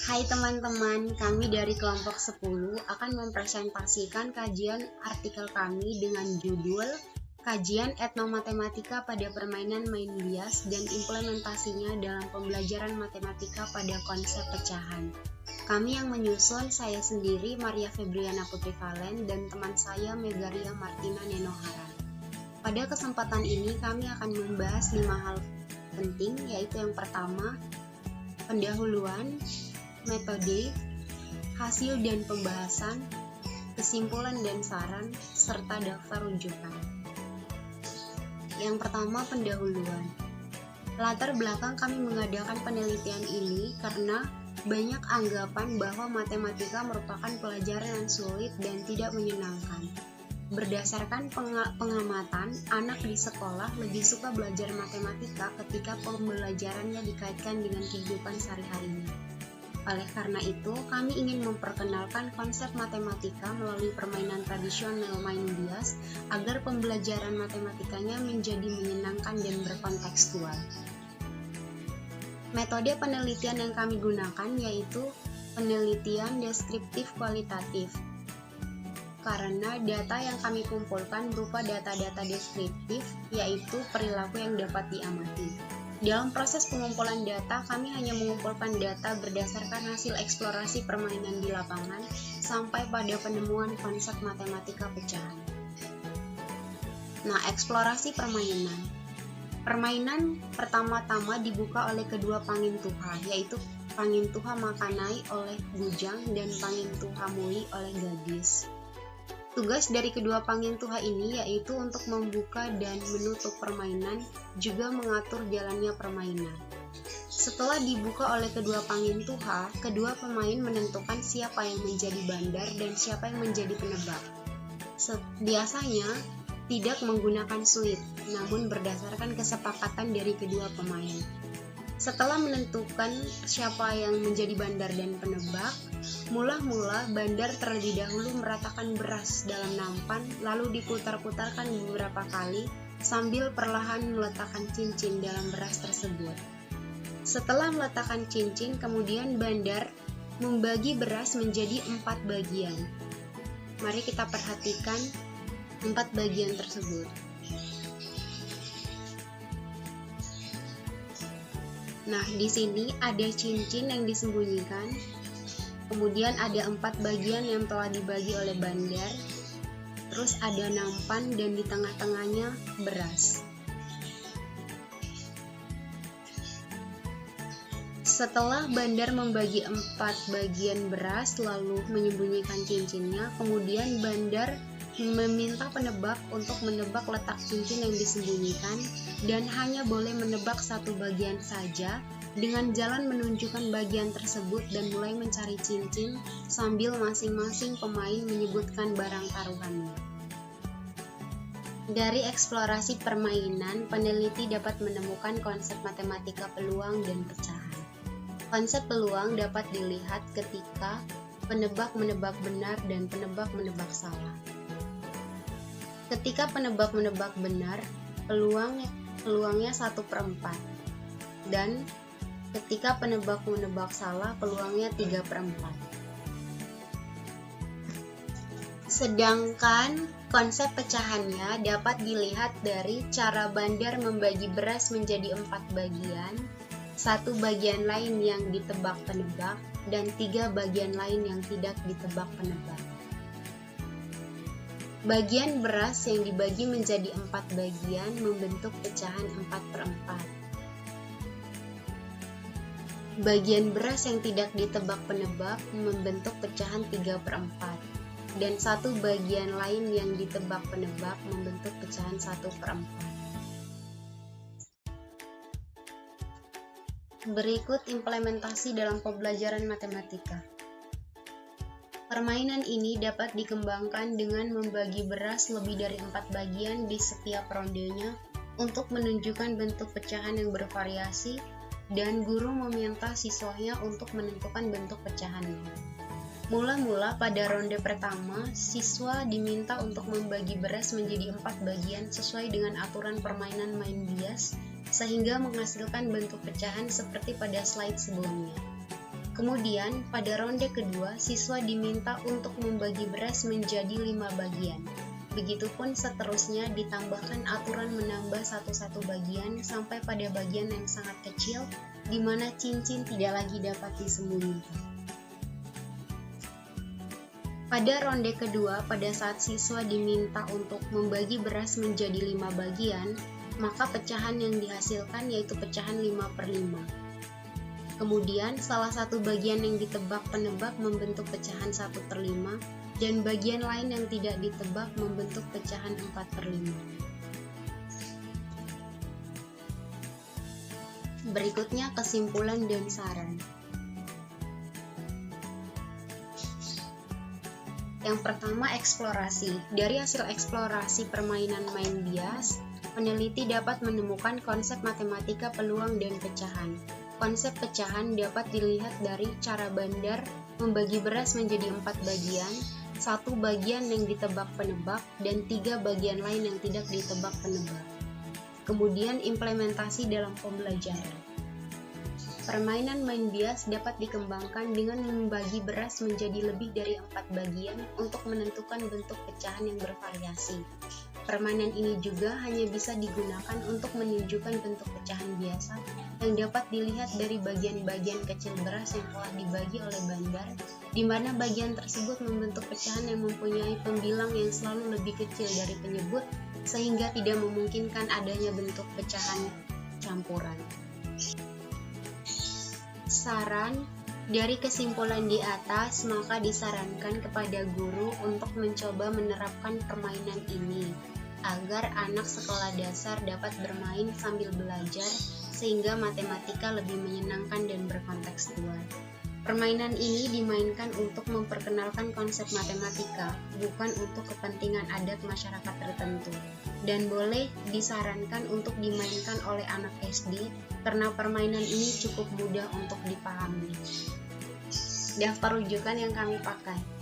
Hai teman-teman, kami dari kelompok 10 akan mempresentasikan kajian artikel kami dengan judul Kajian Etnomatematika pada Permainan Main Bias dan Implementasinya dalam Pembelajaran Matematika pada Konsep Pecahan. Kami yang menyusun saya sendiri Maria Febriana Putri Valen dan teman saya Megaria Martina Nenoharan. Pada kesempatan ini kami akan membahas 5 hal penting, yaitu yang pertama, pendahuluan, metode, hasil dan pembahasan, kesimpulan dan saran, serta daftar rujukan. Yang pertama, pendahuluan. Latar belakang kami mengadakan penelitian ini karena banyak anggapan bahwa matematika merupakan pelajaran yang sulit dan tidak menyenangkan. Berdasarkan pengamatan, anak di sekolah lebih suka belajar matematika ketika pembelajarannya dikaitkan dengan kehidupan sehari-harinya. Oleh karena itu, kami ingin memperkenalkan konsep matematika melalui permainan tradisional main bias agar pembelajaran matematikanya menjadi menyenangkan dan berkontekstual. Metode penelitian yang kami gunakan yaitu penelitian deskriptif kualitatif. Karena data yang kami kumpulkan berupa data-data deskriptif, yaitu perilaku yang dapat diamati. Dalam proses pengumpulan data, kami hanya mengumpulkan data berdasarkan hasil eksplorasi permainan di lapangan sampai pada penemuan konsep matematika pecahan. Nah, eksplorasi permainan. Permainan pertama-tama dibuka oleh kedua pangintuha, yaitu pangintuha Makanai oleh Bujang dan pangintuha Mui oleh Gadis. Tugas dari kedua pangintuha ini yaitu untuk membuka dan menutup permainan, juga mengatur jalannya permainan. Setelah dibuka oleh kedua pangintuha, kedua pemain menentukan siapa yang menjadi bandar dan siapa yang menjadi penebak. Biasanya tidak menggunakan suit, namun berdasarkan kesepakatan dari kedua pemain. Setelah menentukan siapa yang menjadi bandar dan penebak, mula-mula bandar terlebih dahulu meratakan beras dalam nampan, lalu diputar-putarkan beberapa kali sambil perlahan meletakkan cincin dalam beras tersebut. Setelah meletakkan cincin, kemudian bandar membagi beras menjadi 4 bagian. Mari kita perhatikan 4 bagian tersebut. Nah, di sini ada cincin yang disembunyikan, kemudian ada 4 bagian yang telah dibagi oleh bandar, terus ada nampan dan di tengah-tengahnya beras. Setelah bandar membagi 4 bagian beras lalu menyembunyikan cincinnya, kemudian bandar meminta penebak untuk menebak letak cincin yang disembunyikan dan hanya boleh menebak 1 bagian saja dengan jalan menunjukkan bagian tersebut dan mulai mencari cincin sambil masing-masing pemain menyebutkan barang taruhannya. Dari eksplorasi permainan, peneliti dapat menemukan konsep matematika peluang dan pecahan. Konsep peluang dapat dilihat ketika penebak menebak benar dan penebak menebak salah. Ketika penebak menebak benar, peluangnya 1/4, dan ketika penebak menebak salah, peluangnya 3/4. Sedangkan konsep pecahannya dapat dilihat dari cara bandar membagi beras menjadi 4 bagian, 1 bagian lain yang ditebak penebak, dan 3 bagian lain yang tidak ditebak penebak. Bagian beras yang dibagi menjadi 4 bagian membentuk pecahan 4/4. Bagian beras yang tidak ditebak penebak membentuk pecahan 3/4. Dan 1 bagian lain yang ditebak penebak membentuk pecahan 1/4. Berikut implementasi dalam pembelajaran matematika. Permainan ini dapat dikembangkan dengan membagi beras lebih dari 4 bagian di setiap rondenya untuk menunjukkan bentuk pecahan yang bervariasi, dan guru meminta siswanya untuk menentukan bentuk pecahannya. Mula-mula pada ronde pertama, siswa diminta untuk membagi beras menjadi 4 bagian sesuai dengan aturan permainan main bias, sehingga menghasilkan bentuk pecahan seperti pada slide sebelumnya. Kemudian, pada ronde kedua, siswa diminta untuk membagi beras menjadi 5 bagian. Begitupun seterusnya ditambahkan aturan menambah satu-satu bagian sampai pada bagian yang sangat kecil, di mana cincin tidak lagi dapat disembunyikan. Pada ronde kedua, pada saat siswa diminta untuk membagi beras menjadi 5 bagian, maka pecahan yang dihasilkan yaitu pecahan 5/5. Kemudian, salah satu bagian yang ditebak penebak membentuk pecahan 1/5, dan bagian lain yang tidak ditebak membentuk pecahan 4/5. Berikutnya kesimpulan dan saran. Yang pertama, eksplorasi. Dari hasil eksplorasi permainan main bias, peneliti dapat menemukan konsep matematika peluang dan pecahan. Konsep pecahan dapat dilihat dari cara Bandar membagi beras menjadi 4 bagian, 1 bagian yang ditebak penebak, dan 3 bagian lain yang tidak ditebak penebak. Kemudian implementasi dalam pembelajaran. Permainan main bias dapat dikembangkan dengan membagi beras menjadi lebih dari 4 bagian untuk menentukan bentuk pecahan yang bervariasi. Permainan ini juga hanya bisa digunakan untuk menunjukkan bentuk pecahan biasa yang dapat dilihat dari bagian-bagian kecil beras yang telah dibagi oleh Bandar, di mana bagian tersebut membentuk pecahan yang mempunyai pembilang yang selalu lebih kecil dari penyebut, sehingga tidak memungkinkan adanya bentuk pecahan campuran. Saran, dari kesimpulan di atas, maka disarankan kepada guru untuk mencoba menerapkan permainan ini, agar anak sekolah dasar dapat bermain sambil belajar, sehingga matematika lebih menyenangkan dan berkontekstual. Permainan ini dimainkan untuk memperkenalkan konsep matematika, bukan untuk kepentingan adat masyarakat tertentu, dan boleh disarankan untuk dimainkan oleh anak SD karena permainan ini cukup mudah untuk dipahami. Daftar rujukan yang kami pakai.